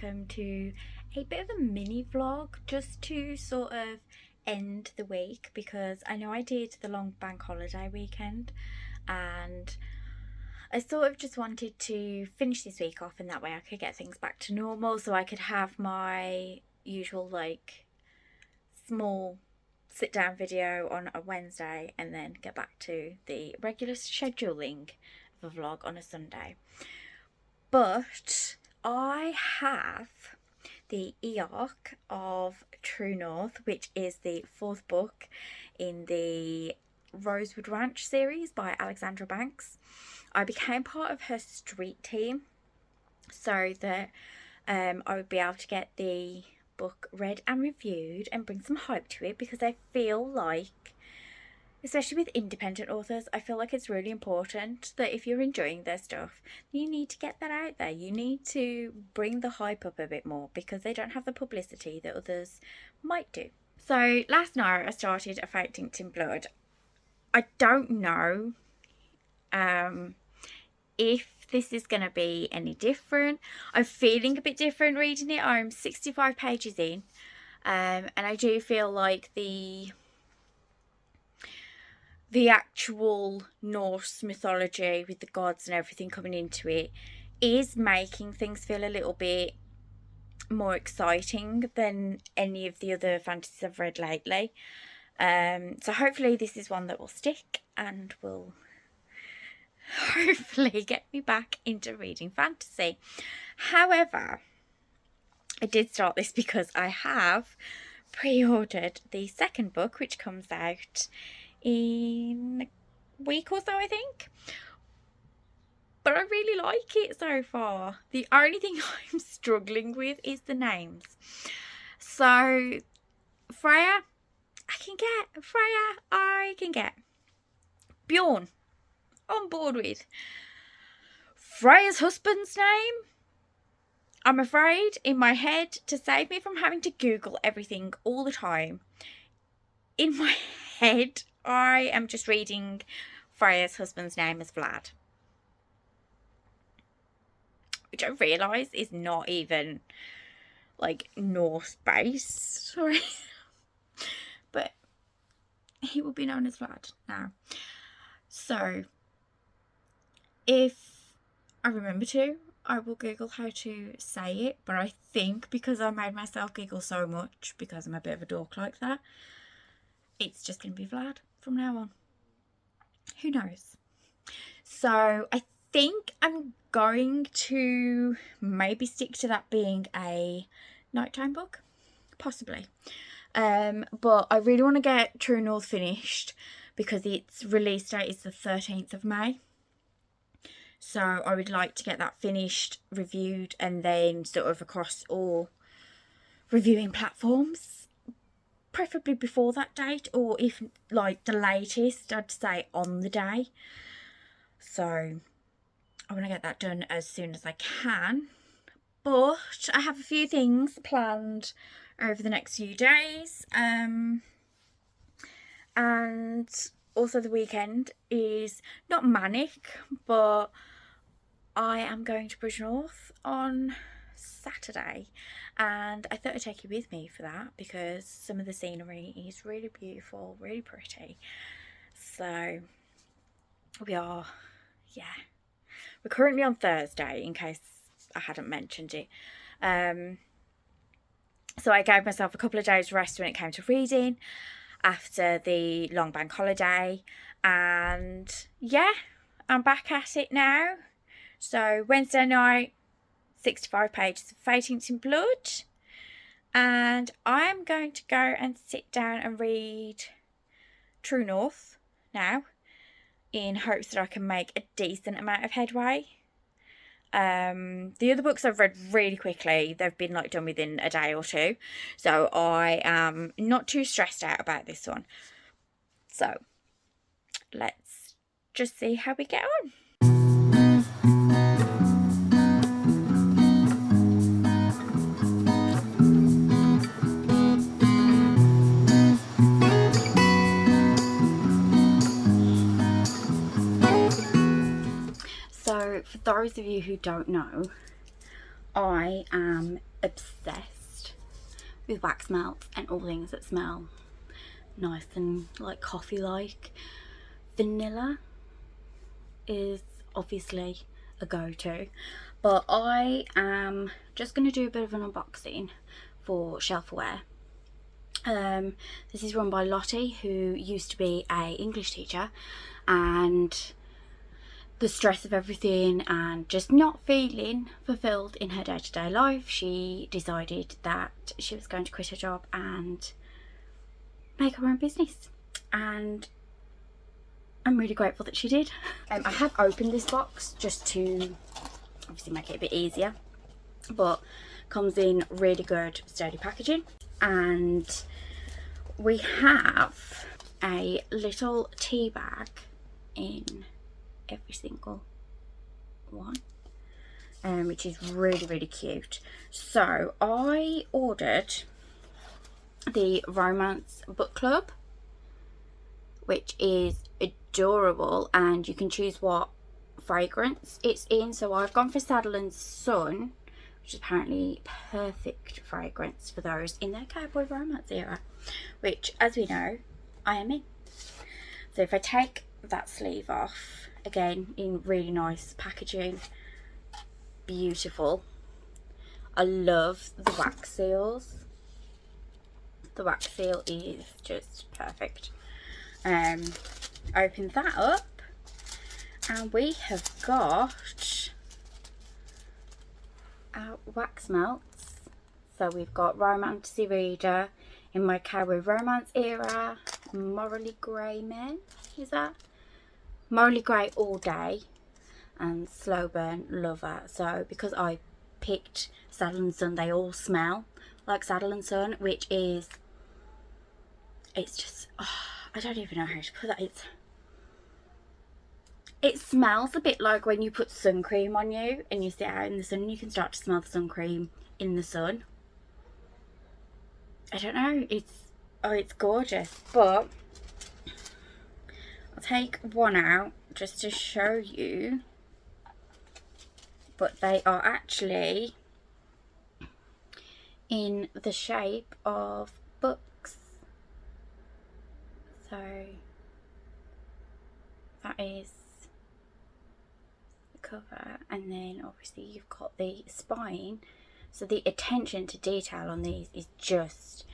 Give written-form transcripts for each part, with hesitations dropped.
welcome to a bit of a mini vlog just to sort of end the week, because I know I did the long bank holiday weekend and I sort of just wanted to finish this week off, and that way I could get things back to normal, so I could have my usual like small sit down video on a Wednesday and then get back to the regular scheduling of a vlog on a Sunday. But I have the Earc of True North, which is the fourth book in the Rosewood Ranch series by Alexandra Banks. I became part of her street team so that I would be able to get the book read and reviewed and bring some hype to it, because I feel like, especially with independent authors, I feel like it's really important that if you're enjoying their stuff, you need to get that out there. You need to bring the hype up a bit more, because they don't have the publicity that others might do. So last night I started A Fate Dinked in Blood. I don't know if this is going to be any different. I'm feeling a bit different reading it. I'm 65 pages in, and I do feel like the actual Norse mythology with the gods and everything coming into it is making things feel a little bit more exciting than any of the other fantasies I've read lately. So hopefully this is one that will stick and will hopefully get me back into reading fantasy. However, I did start this because I have pre-ordered the second book, which comes out in a week or so, I think. But I really like it so far. The only thing I'm struggling with is the names. So Freya, I can get. Bjorn, on board with. Freya's husband's name, I'm afraid, in my head, to save me from having to Google everything all the time, in my head I am just reading Freya's husband's name as Vlad, which I realise is not even like Norse based, sorry, but he will be known as Vlad now. So if I remember to, I will Google how to say it, but I think because I made myself giggle so much because I'm a bit of a dork like that, it's just going to be Vlad from now on. Who knows? So I think I'm going to maybe stick to that being a nighttime book, possibly. But I really want to get True North finished because its release date is the 13th of May. So I would like to get that finished, reviewed, and then sort of across all reviewing platforms, preferably before that date, or if like the latest, I'd say on the day. So I want to get that done as soon as I can. But I have a few things planned over the next few days. And also the weekend is not manic, but I am going to Bridgnorth on Saturday, and I thought I'd take you with me for that because some of the scenery is really beautiful, really pretty. So we're currently on Thursday, in case I hadn't mentioned it. So I gave myself a couple of days rest when it came to reading after the long bank holiday, and yeah, I'm back at it now. So Wednesday night, 65 pages of Fate Dinked in Blood, and I am going to go and sit down and read True North now, in hopes that I can make a decent amount of headway. The other books I've read really quickly. They've been like done within a day or two, so I am not too stressed out about this one. So let's just see how we get on. So for those of you who don't know, I am obsessed with wax melts and all things that smell nice and like coffee like. Vanilla is obviously a go-to, but I am just going to do a bit of an unboxing for Shelfaware. This is run by Lottie, who used to be a English teacher, and the stress of everything and just not feeling fulfilled in her day-to-day life, she decided that she was going to quit her job and make her own business, and I'm really grateful that she did. I have opened this box just to obviously make it a bit easier, but comes in really good sturdy packaging, and we have a little tea bag in every single one, which is really cute. So I ordered the Romance Book Club, which is adorable, and you can choose what fragrance it's in. So I've gone for Saddle and Sun, which is apparently perfect fragrance for those in their cowboy romance era, which, as we know, I am in. So if I take that sleeve off, again in really nice packaging, beautiful. I love the wax seals. The wax seal is just perfect. Open that up, and we have got our wax melts. So we've got Romantasy Reader, In My Cowboy Romance Era, Morally Grey Men, is that? Morally Grey All Day, and Slow Burn Lover. So because I picked Saddle and Sun, they all smell like Saddle and Sun, which is, it's just, oh, I don't even know how to put that. It smells a bit like when you put sun cream on you and you sit out in the sun and you can start to smell the sun cream in the sun. I don't know, it's gorgeous. But I'll take one out just to show you. But they are actually in the shape of books. So that is the cover, and then obviously you've got the spine. So the attention to detail on these is just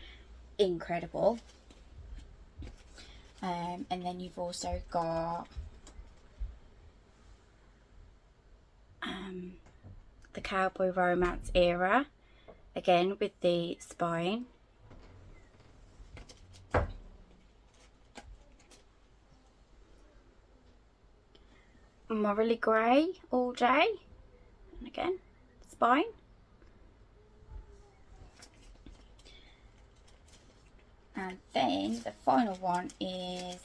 incredible. And then you've also got the Cowboy Romance Era, again with the spine. Morally Grey All Day, and again spine. And then the final one is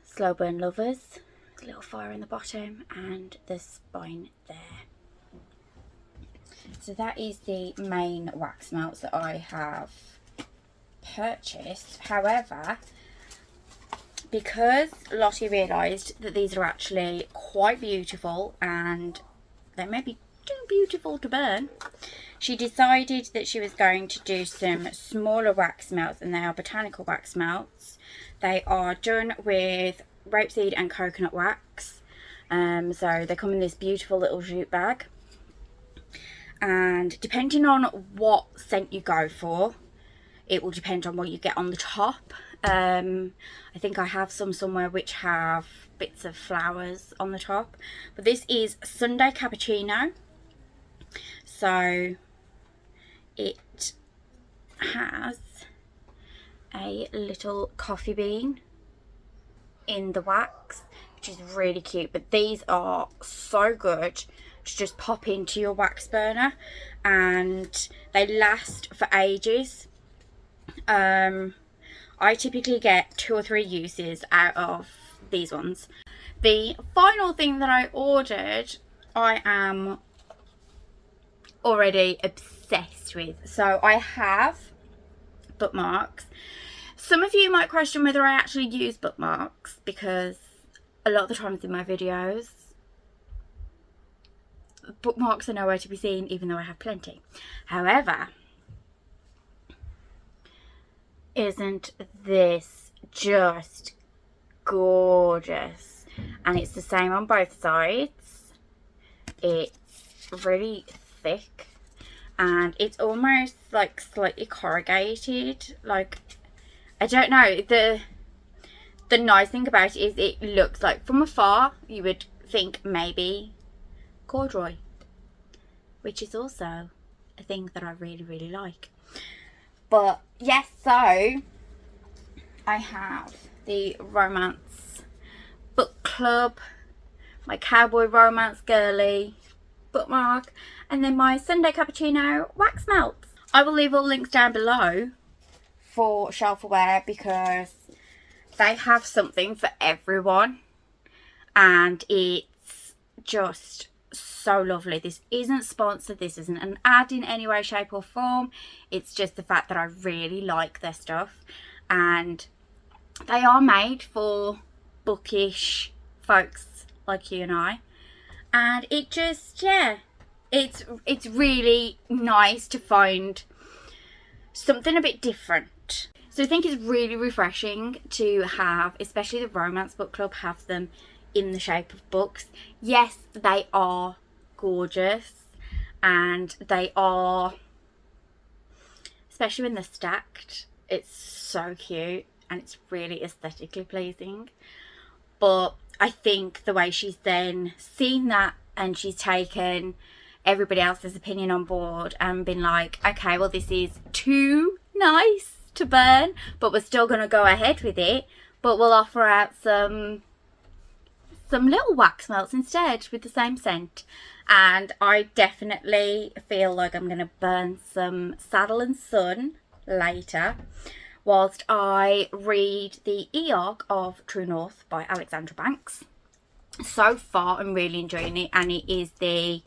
Slow Burn Lovers, with a little fire in the bottom and the spine there. So that is the main wax melts that I have purchased. However, because Lottie realised that these are actually quite beautiful and they may be too beautiful to burn, she decided that she was going to do some smaller wax melts, and they are botanical wax melts. They are done with rapeseed and coconut wax. So they come in this beautiful little jute bag, and depending on what scent you go for, it will depend on what you get on the top. I think I have some somewhere which have bits of flowers on the top, but this is Sunday Cappuccino. So it has a little coffee bean in the wax, which is really cute. But these are so good to just pop into your wax burner, and they last for ages. I typically get 2 or 3 uses out of these ones. The final thing that I ordered, I am already obsessed with. So I have bookmarks. Some of you might question whether I actually use bookmarks, because a lot of the times in my videos bookmarks are nowhere to be seen, even though I have plenty. However, isn't this just gorgeous? And it's the same on both sides. It's really thick and it's almost like slightly corrugated. Like, I don't know, the nice thing about it is it looks like, from afar you would think maybe corduroy, which is also a thing that I really like. But yes, so I have the romance book club, my cowboy romance girly bookmark, and then my Sunday cappuccino wax melts. I will leave all links down below for Shelfaware because they have something for everyone and it's just so lovely. This isn't sponsored, this isn't an ad in any way, shape or form. It's just the fact that I really like their stuff, and they are made for bookish folks like you and I, and it just, yeah, it's really nice to find something a bit different. So I think it's really refreshing to have, especially the Romance Book Club, have them in the shape of books. Yes, they are gorgeous and they are, especially when they're stacked, it's so cute and it's really aesthetically pleasing. But I think the way she's then seen that and she's taken everybody else's opinion on board and been like, okay, well, this is too nice to burn, but we're still going to go ahead with it, but we'll offer out some little wax melts instead with the same scent. And I definitely feel like I'm going to burn some Saddle and Sun later whilst I read the E-Arc of True North by Alexandra Banks. So far I'm really enjoying it, and it is the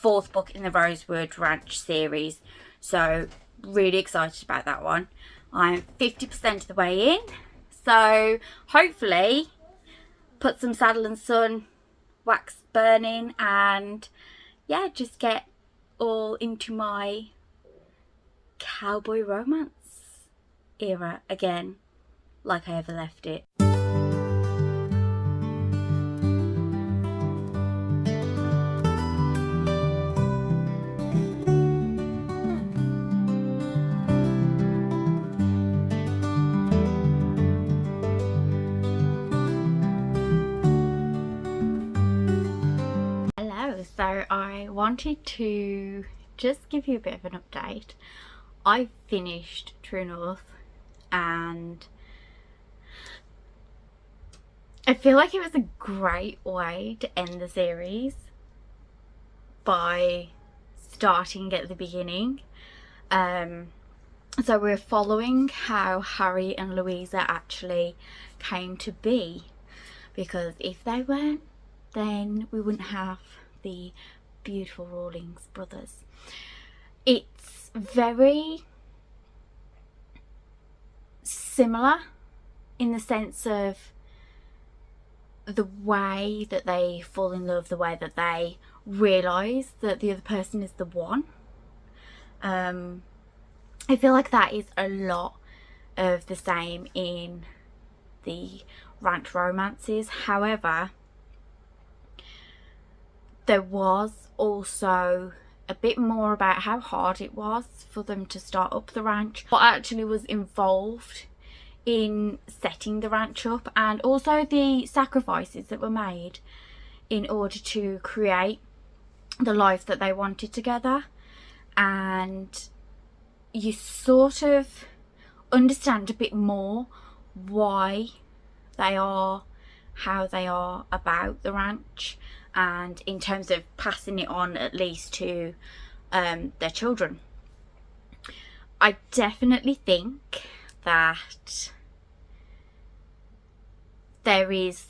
4th book in the Rosewood Ranch series, so really excited about that one. I'm 50% of the way in, so hopefully put some Saddle and Sun wax burning and yeah, just get all into my cowboy romance era again, like I ever left it. So I wanted to just give you a bit of an update. I finished True North and I feel like it was a great way to end the series by starting at the beginning. So we're following how Harry and Louisa actually came to be, because if they weren't, then we wouldn't have the beautiful Rawlings brothers. It's very similar in the sense of the way that they fall in love, the way that they realise that the other person is the one. I feel like that is a lot of the same in the ranch romances. However, there was also a bit more about how hard it was for them to start up the ranch, what actually was involved in setting the ranch up, and also the sacrifices that were made in order to create the life that they wanted together. And you sort of understand a bit more why they are how they are about the ranch, and in terms of passing it on at least to their children. I definitely think that there is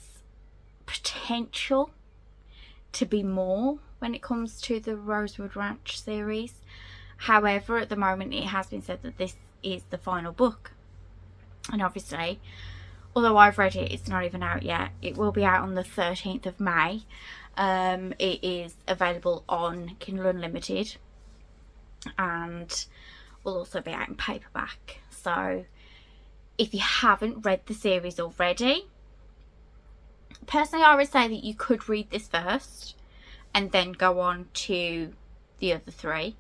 potential to be more when it comes to the Rosewood Ranch series. However, at the moment it has been said that this is the final book, and obviously although I've read it, it's not even out yet. It will be out on the 13th of May. It is available on Kindle Unlimited and will also be out in paperback. So if you haven't read the series already, personally I would say that you could read this first and then go on to the other three.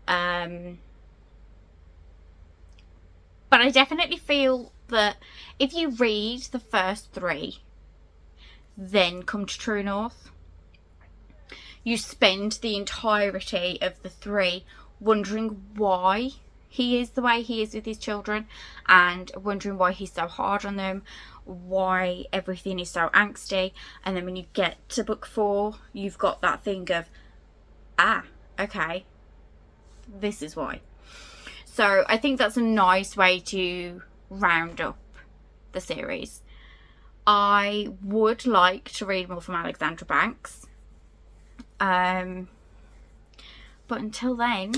But I definitely feel that if you read the first three, then come to True North, you spend the entirety of the three wondering why he is the way he is with his children, and wondering why he's so hard on them, why everything is so angsty. And then when you get to book 4, you've got that thing of, okay, this is why. So I think that's a nice way to round up the series. I would like to read more from Alexandra Banks. But until then,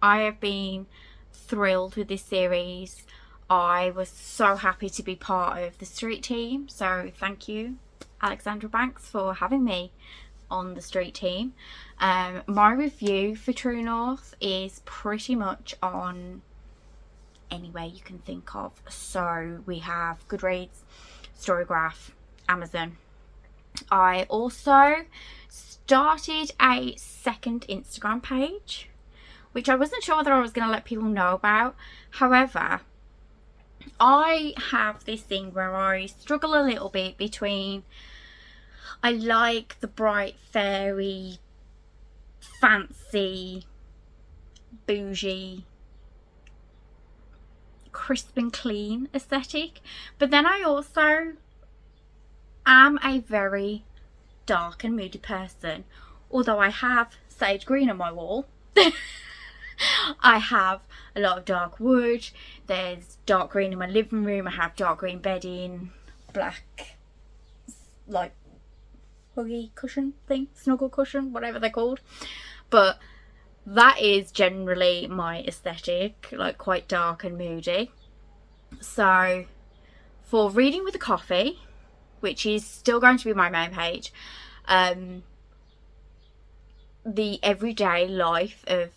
I have been thrilled with this series. I was so happy to be part of the street team. So thank you, Alexandra Banks, for having me on the street team. My review for True North is pretty much on anywhere you can think of. So we have Goodreads, Storygraph, Amazon. I also started a second Instagram page, which I wasn't sure whether I was going to let people know about. However, I have this thing where I struggle a little bit between, I like the bright, fairy, fancy, bougie, crisp and clean aesthetic, but then I also am a very dark and moody person. Although I have sage green on my wall, I have a lot of dark wood. There's dark green in my living room. I have dark green bedding, black like huggy cushion thing, snuggle cushion, whatever they're called. But that is generally my aesthetic, like quite dark and moody. So for Reading with a Coffee, which is still going to be my main page, the everyday life of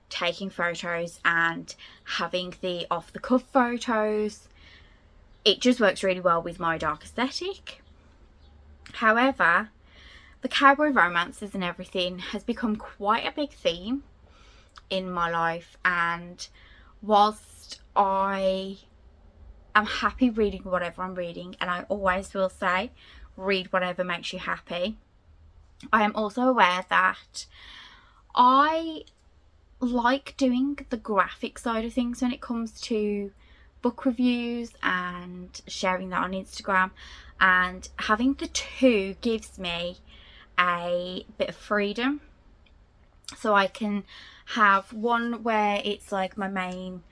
taking photos and having the off-the-cuff photos, it just works really well with my dark aesthetic. However, the cowboy romances and everything has become quite a big theme in my life, and whilst I am happy reading whatever I'm reading, and I always will say read whatever makes you happy, I am also aware that I like doing the graphic side of things when it comes to book reviews and sharing that on Instagram, and having the two gives me a bit of freedom. So I can have one where it's like my main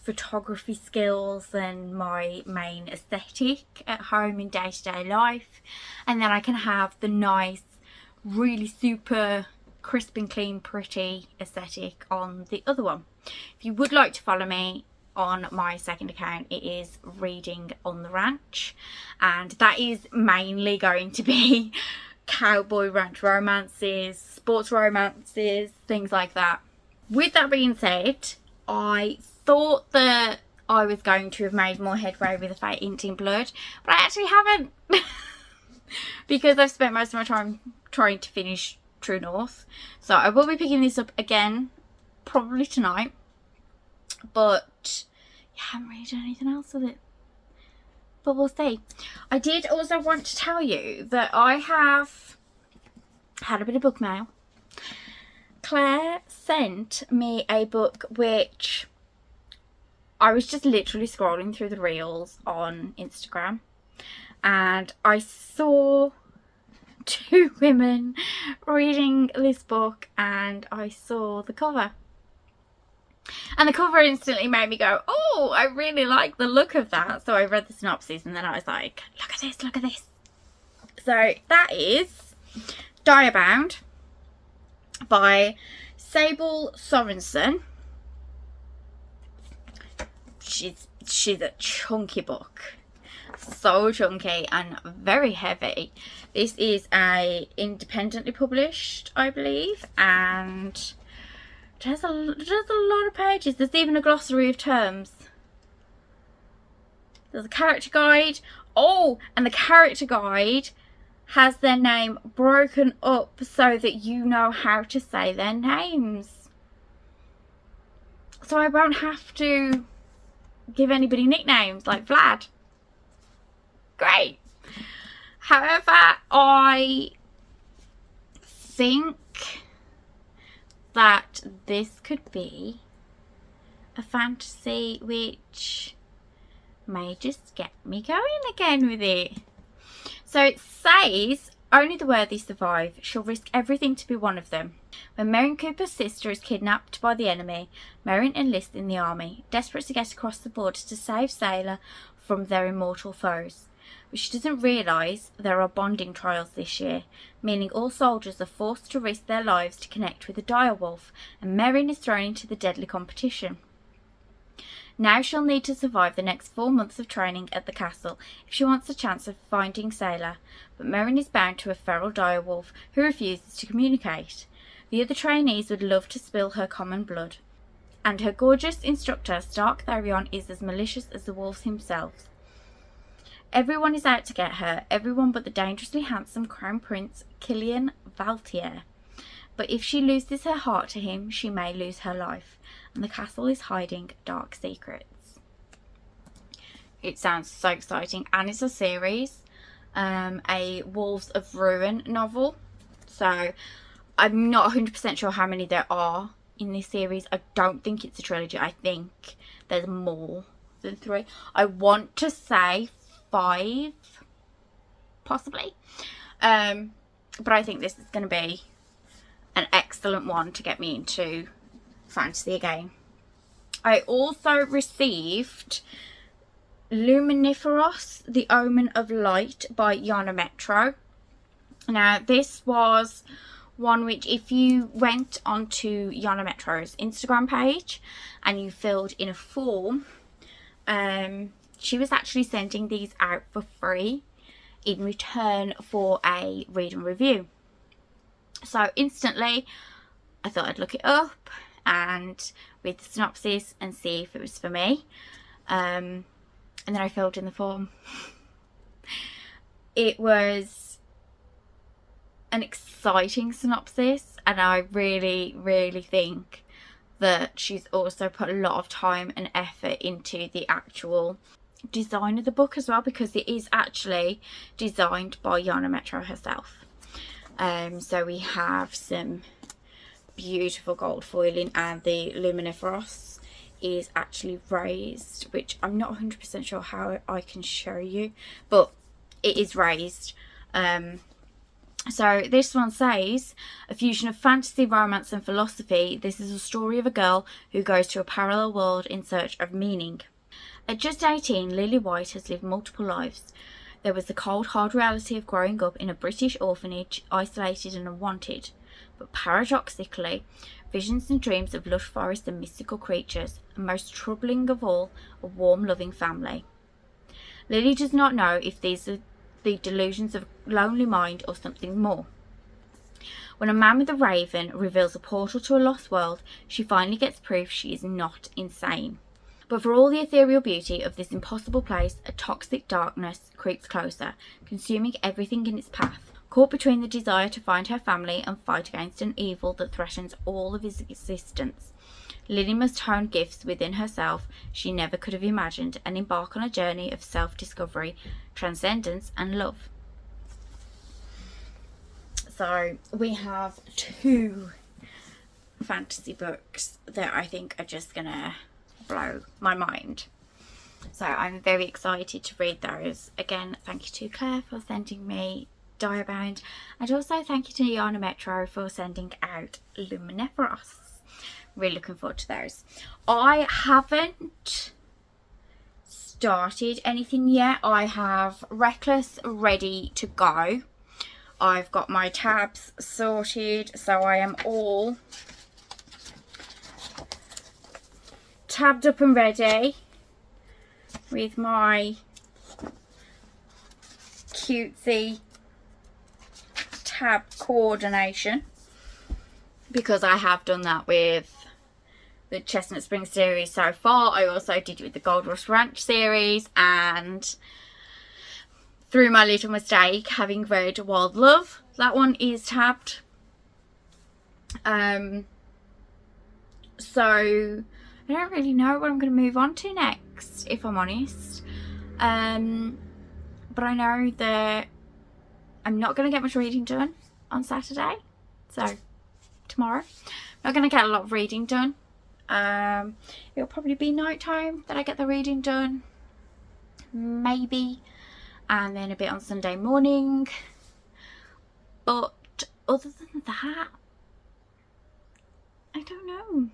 photography skills and my main aesthetic at home in day-to-day life, and then I can have the nice, really super crisp and clean, pretty aesthetic on the other one. If you would like to follow me on my second account, it is Reading on the Ranch, and that is mainly going to be cowboy ranch romances, sports romances, things like that. With that being said, I thought that I was going to have made more headway with A Fate Inked in Blood, but I actually haven't because I've spent most of my time trying to finish True North. So I will be picking this up again probably tonight, but I haven't really done anything else with it, but we'll see. I did also want to tell you that I have had a bit of book mail. Claire sent me a book which I was just literally scrolling through the reels on Instagram, and I saw two women reading this book, and I saw the cover, and the cover instantly made me go, oh, I really like the look of that. So I read the synopsis, and then I was like, look at this, look at this. So that is Diabound by Sable Sorensen. She's a chunky book. so chunky and very heavy. This is a independently published, I believe, and it has a lot of pages. There's even a glossary of terms. There's a character guide. Oh, and the character guide has their name broken up so that you know how to say their names. So I won't have to give anybody nicknames like Vlad. Great. However, I think that this could be a fantasy which may just get me going again with it. So it says, only the worthy survive. She'll risk everything to be one of them. When Merrin Cooper's sister is kidnapped by the enemy, Merrin enlists in the army, desperate to get across the border to save Sailor from their immortal foes. But she doesn't realise there are bonding trials this year, meaning all soldiers are forced to risk their lives to connect with a direwolf, and Merrin is thrown into the deadly competition. Now she'll need to survive the next 4 months of training at the castle if she wants a chance of finding Sailor, but Merrin is bound to a feral direwolf who refuses to communicate. The other trainees would love to spill her common blood, and her gorgeous instructor Stark Tharion is as malicious as the wolves themselves. Everyone is out to get her, everyone but the dangerously handsome Crown Prince Killian Valtier. But if she loses her heart to him, she may lose her life, and the castle is hiding dark secrets. It sounds so exciting, and it's a series, a Wolves of Ruin novel. So I'm not 100% sure how many there are in this series. I don't think it's a trilogy. I think there's more than 3. I want to say 5, possibly. But I think this is going to be an excellent one to get me into fantasy again. I also received Luminiferous, The Omen of Light by Yana Metro. Now this was one which, if you went onto Yana Metro's Instagram page and you filled in a form, she was actually sending these out for free in return for a read and review. So instantly I thought I'd look it up and read the synopsis and see if it was for me. And then I filled in the form. It was an exciting synopsis, and I really, really think that she's also put a lot of time and effort into the actual design of the book as well, because it is actually designed by Yana Metro herself. So we have some beautiful gold foiling, and the Luminiferous is actually raised, which I'm not 100% sure how I can show you, but it is raised. So this one says, a fusion of fantasy, romance and philosophy. This is a story of a girl who goes to a parallel world in search of meaning. At just 18, Lily White has lived multiple lives. There was the cold, hard reality of growing up in a British orphanage, isolated and unwanted. But paradoxically, visions and dreams of lush forests and mystical creatures, and most troubling of all, a warm, loving family. Lily does not know if these are the delusions of a lonely mind or something more. When a man with a raven reveals a portal to a lost world, she finally gets proof she is not insane. But for all the ethereal beauty of this impossible place, a toxic darkness creeps closer, consuming everything in its path. Caught between the desire to find her family and fight against an evil that threatens all of his existence, Lily must hone gifts within herself she never could have imagined and embark on a journey of self-discovery, transcendence and love. So we have 2 fantasy books that I think are just gonna blow my mind. So I'm very excited to read those. Again, thank you to Claire for sending me Diabound, and also thank you to Yana Metro for sending out Luminiferous. Really looking forward to those. I haven't started anything yet. I have Reckless ready to go. I've got my tabs sorted, so I am all tabbed up and ready with my cutesy tab coordination, because I have done that with the Chestnut Springs series so far. I also did it with the Gold Rush Ranch series, and through my little mistake having read Wild Love, that one is tabbed. So I don't really know what I'm going to move on to next, if I'm honest. But I know that I'm not going to get much reading done on Saturday, so tomorrow. I'm not going to get a lot of reading done. It'll probably be night time that I get the reading done, maybe, and then a bit on Sunday morning. But other than that, I don't know.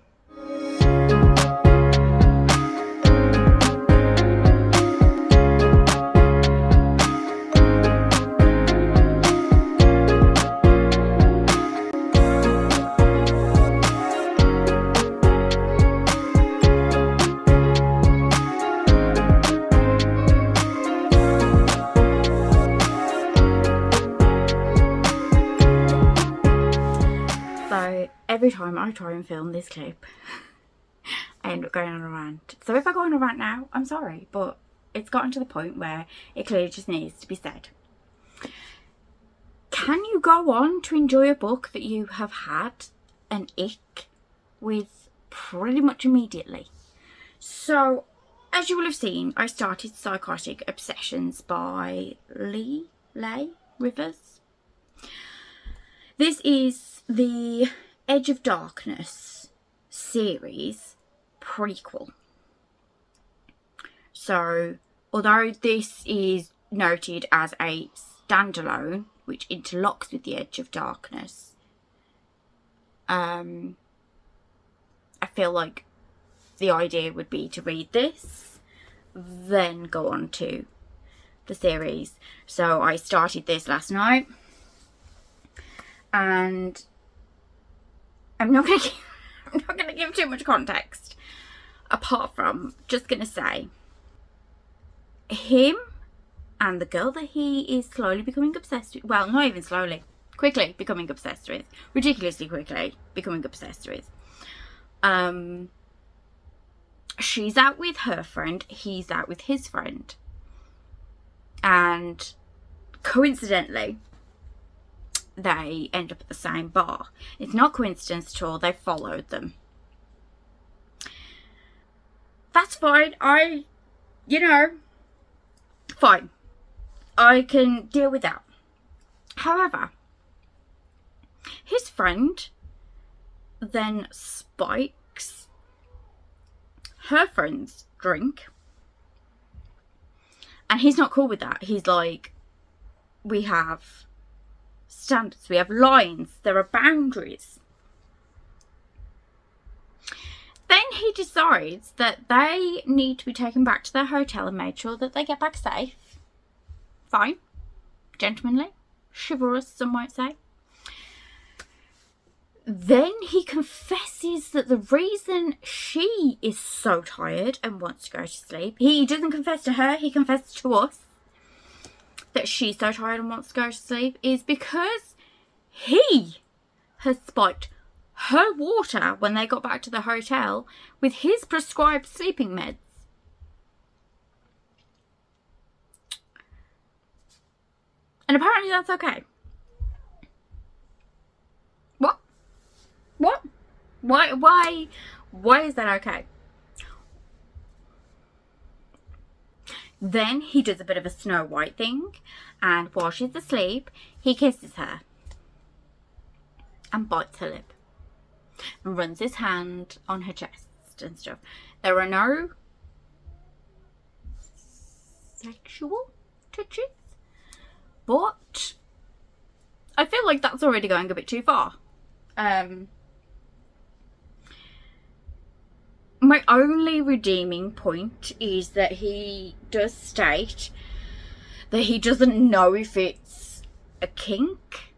So every time I try and film this clip, I end up going on a rant. So if I go on a rant now, I'm sorry, but it's gotten to the point where it clearly just needs to be said. Can you go on to enjoy a book that you have had an ick with pretty much immediately? So, as you will have seen, I started Psychotic Obsessions by Leigh Rivers. This is the Edge of Darkness series prequel. So, although this is noted as a standalone, which interlocks with the Edge of Darkness, I feel like the idea would be to read this, then go on to the series. So I started this last night, and I'm not gonna give too much context, apart from just gonna say him and the girl that he is slowly becoming obsessed with, well, not even slowly, quickly becoming obsessed with, ridiculously quickly becoming obsessed with. She's out with her friend, he's out with his friend, and coincidentally they end up at the same bar. It's not coincidence at all, they followed them. That's fine. Fine. I can deal with that. However, his friend then spikes her friend's drink, and he's not cool with that. He's like, we have standards, we have lines, there are boundaries. Then he decides that they need to be taken back to their hotel and made sure that they get back safe. Fine. Gentlemanly. Chivalrous, some might say. Then he confesses that the reason she is so tired and wants to go to sleep, he doesn't confess to her, he confesses to us that she's so tired and wants to go to sleep, is because he has spiked her water when they got back to the hotel with his prescribed sleeping meds. And apparently that's okay. What? Why is that okay? Then he does a bit of a Snow White thing, and while she's asleep, he kisses her and bites her lip and runs his hand on her chest and stuff. There are no sexual touches, but I feel like that's already going a bit too far. My only redeeming point is that he does state that he doesn't know if it's a kink.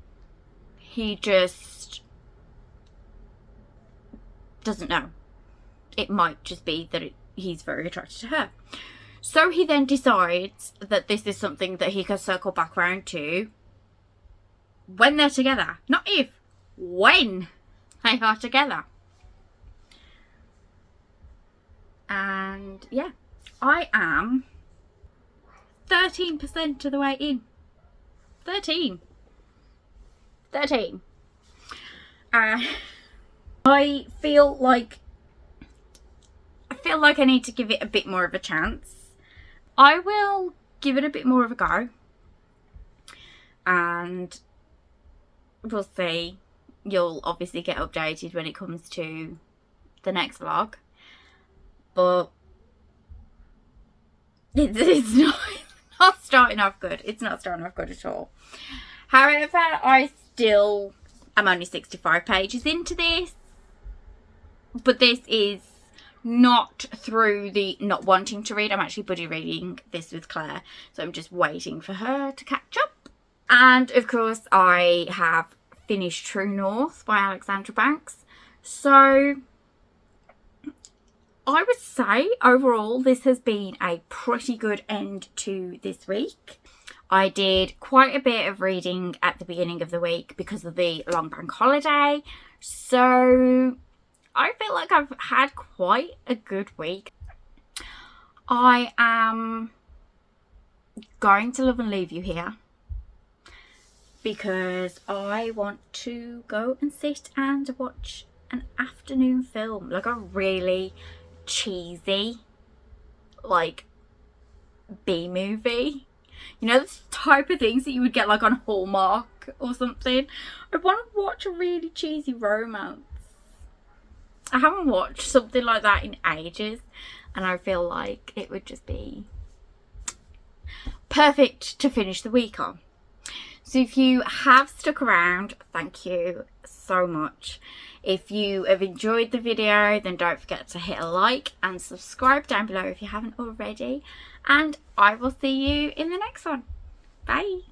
He just doesn't know. It might just be that he's very attracted to her. So he then decides that this is something that he can circle back around to when they're together. Not if, when they are together. And yeah, I am 13% of the way in. 13. I feel like I need to give it a bit more of a chance. I will give it a bit more of a go, and we'll see. You'll obviously get updated when it comes to the next vlog, but it's not starting off good. It's not starting off good at all. However, I still am only 65 pages into this, but this is not through the not wanting to read. I'm actually buddy reading this with Claire, so I'm just waiting for her to catch up. And of course I have finished True North by Alexandra Banks, so I would say overall this has been a pretty good end to this week. I did quite a bit of reading at the beginning of the week because of the long bank holiday, so I feel like I've had quite a good week. I am going to Love and Leave You here because I want to go and sit and watch an afternoon film, like a really cheesy, like, B-movie. You know, the type of things that you would get like on Hallmark or something. I want to watch a really cheesy romance. I haven't watched something like that in ages, and I feel like it would just be perfect to finish the week on. So if you have stuck around, thank you so much. If you have enjoyed the video, then don't forget to hit a like and subscribe down below if you haven't already. And I will see you in the next one. Bye.